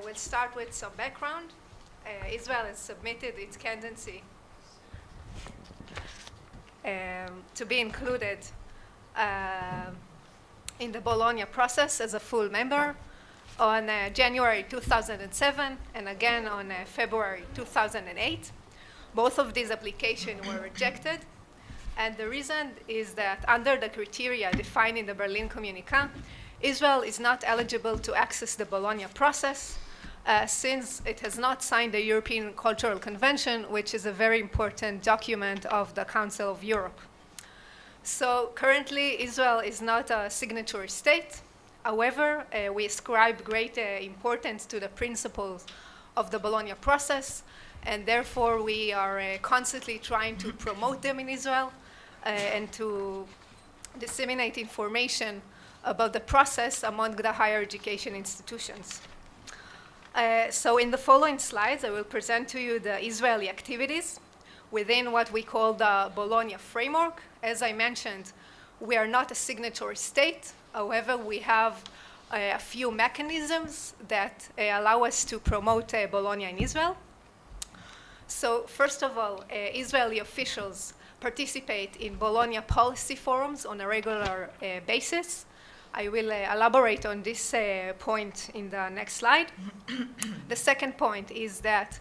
We'll start with some background. Israel has submitted its candidacy to be included in the Bologna process as a full member on January 2007 and again on February 2008. Both of these applications were rejected. And the reason is that under the criteria defined in the Berlin Communiqué, Israel is not eligible to access the Bologna process since it has not signed the European Cultural Convention, which is a very important document of the Council of Europe. So currently, Israel is not a signatory state. However, we ascribe great importance to the principles of the Bologna process, and therefore we are constantly trying to promote them in Israel and to disseminate information about the process among the higher education institutions. So in the following slides, I will present to you the Israeli activities within what we call the Bologna framework. As I mentioned, we are not a signatory state. However, we have a few mechanisms that allow us to promote Bologna in Israel. So first of all, Israeli officials participate in Bologna policy forums on a regular basis. I will elaborate on this point in the next slide. The second point is that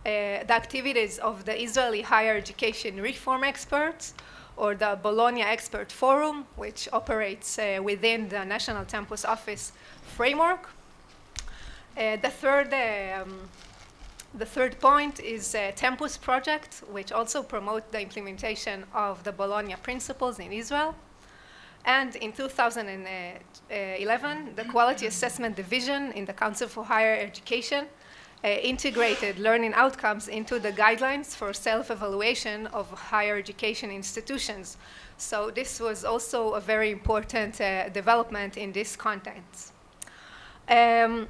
the activities of the Israeli higher education reform experts, or the Bologna Expert Forum, which operates within the National Campus Office framework. The third point is a Tempus project, which also promotes the implementation of the Bologna principles in Israel. And in 2011, the Quality Assessment Division in the Council for Higher Education integrated learning outcomes into the guidelines for self-evaluation of higher education institutions. So this was also a very important development in this context. And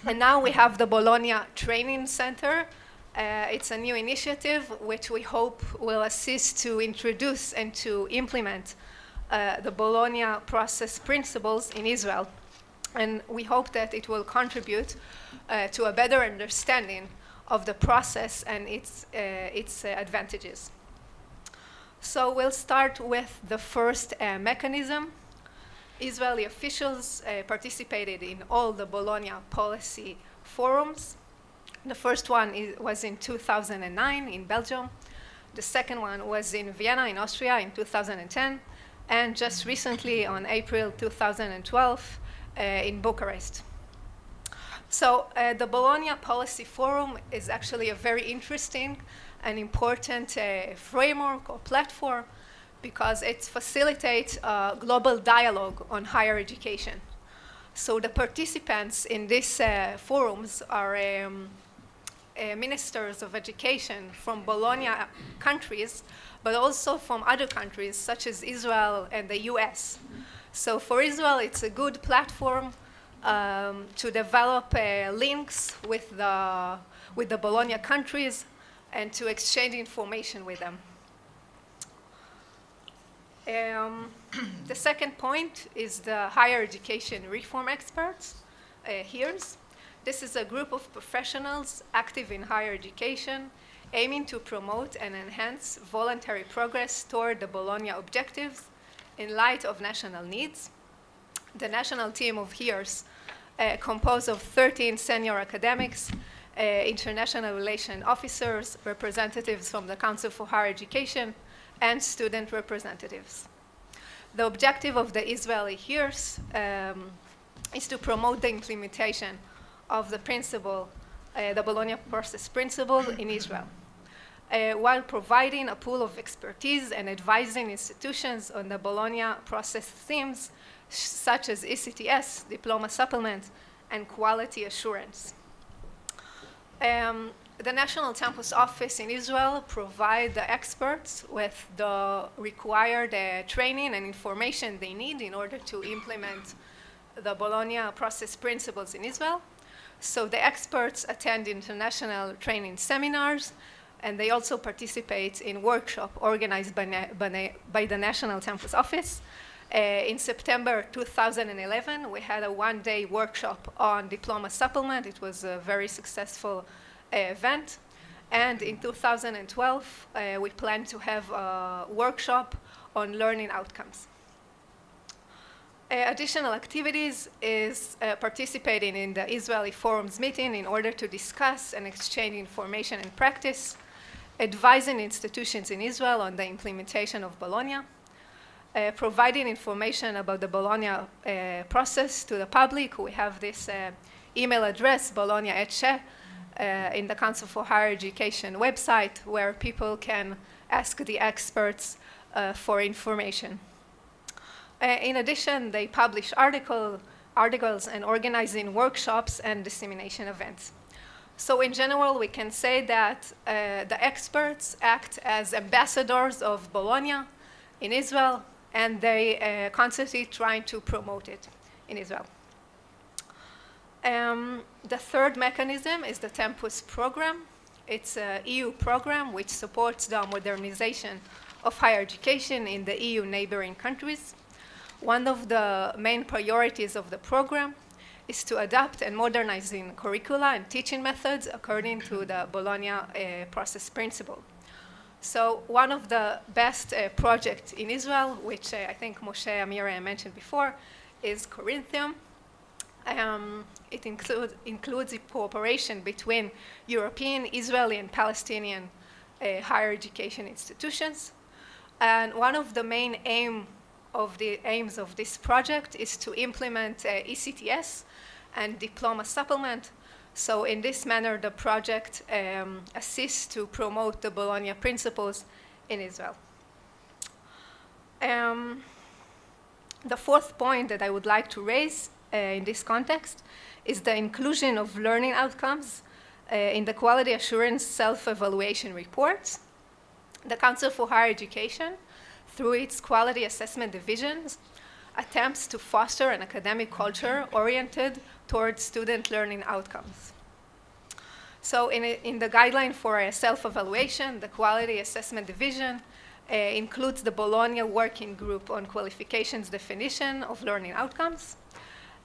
now we have the Bologna Training Center. It's a new initiative which we hope will assist to introduce and to implement the Bologna process principles in Israel. And we hope that it will contribute to a better understanding of the process and its advantages. So we'll start with the first mechanism. Israeli officials participated in all the Bologna policy forums. The first one was in 2009 in Belgium. The second one was in Vienna in Austria in 2010. And just recently on April 2012 in Bucharest. So the Bologna Policy Forum is actually a very interesting and important framework or platform because it facilitates global dialogue on higher education. So the participants in these forums are ministers of education from Bologna countries, but also from other countries such as Israel and the US. So for Israel, it's a good platform to develop links with the Bologna countries and to exchange information with them. The second point is the higher education reform experts, HERES. This is a group of professionals active in higher education, aiming to promote and enhance voluntary progress toward the Bologna objectives in light of national needs. The national team of HERES composed of 13 senior academics, international relation officers, representatives from the Council for Higher Education, and student representatives. The objective of the Israeli HERES is to promote the implementation of the principle, the Bologna process principle in Israel, while providing a pool of expertise and advising institutions on the Bologna process themes such as ECTS, diploma supplement, and quality assurance. The National Campus Office in Israel provide the experts with the required training and information they need in order to implement the Bologna process principles in Israel. So the experts attend international training seminars, and they also participate in workshops organized by the National Campus Office. In September 2011, we had a one-day workshop on diploma supplement. It was a very successful event. And in 2012, we plan to have a workshop on learning outcomes. Additional activities is participating in the Israeli Forums meeting in order to discuss and exchange information and practice, advising institutions in Israel on the implementation of Bologna, providing information about the Bologna process to the public. We have this email address, bologna@she, in the Council for Higher Education website, where people can ask the experts for information. In addition, they publish articles and organizing workshops and dissemination events. So in general, we can say that the experts act as ambassadors of Bologna in Israel, and they constantly trying to promote it in Israel. The third mechanism is the Tempus program. It's an EU program which supports the modernization of higher education in the EU neighboring countries. One of the main priorities of the program is to adapt and modernize curricula and teaching methods according to the Bologna process principle. So one of the best projects in Israel, which I think Moshe Amir mentioned before, is Corinthium. It includes a cooperation between European, Israeli, and Palestinian higher education institutions. And one of the main aims of this project is to implement ECTS and diploma supplement. So in this manner, the project assists to promote the Bologna principles in Israel. The fourth point that I would like to raise in this context is the inclusion of learning outcomes in the quality assurance self-evaluation reports. The Council for Higher Education, through its quality assessment divisions, attempts to foster an academic culture oriented towards student learning outcomes. So in the guideline for self-evaluation, the quality assessment division includes the Bologna Working Group on Qualifications definition of learning outcomes.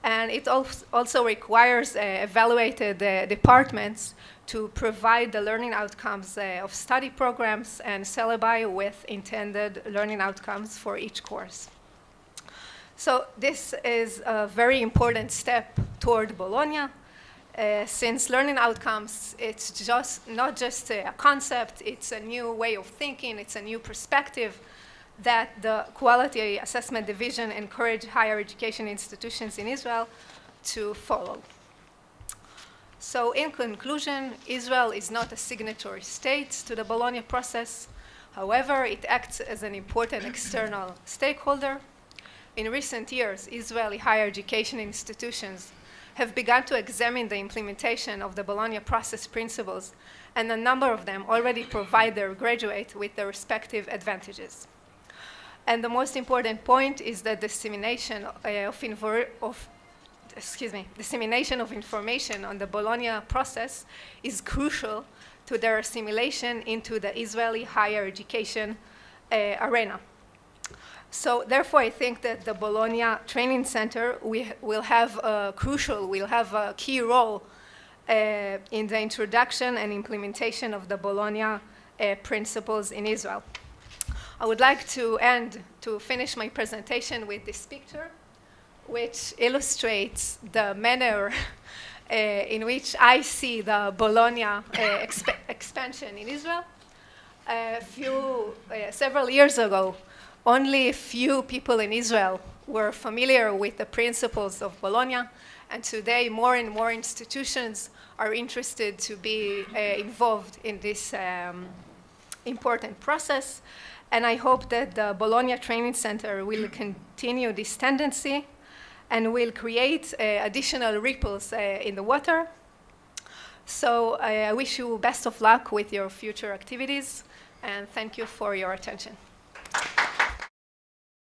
And it also requires evaluated departments to provide the learning outcomes of study programs and syllabi with intended learning outcomes for each course. So this is a very important step toward Bologna, since learning outcomes, it's not just a concept, it's a new way of thinking, it's a new perspective that the Quality Assessment Division encourage higher education institutions in Israel to follow. So in conclusion, Israel is not a signatory state to the Bologna process. However, it acts as an important external stakeholder. In recent years, Israeli higher education institutions have begun to examine the implementation of the Bologna process principles, and a number of them already provide their graduates with their respective advantages. And the most important point is that dissemination of information on the Bologna process is crucial to their assimilation into the Israeli higher education arena. So therefore, I think that the Bologna Training Center will have a key role in the introduction and implementation of the Bologna principles in Israel. I would like to finish my presentation with this picture, which illustrates the manner in which I see the Bologna expansion in Israel. Several years ago, only a few people in Israel were familiar with the principles of Bologna, and today more and more institutions are interested to be involved in this important process. And I hope that the Bologna Training Center will continue this tendency and will create additional ripples in the water. So I wish you best of luck with your future activities, and thank you for your attention.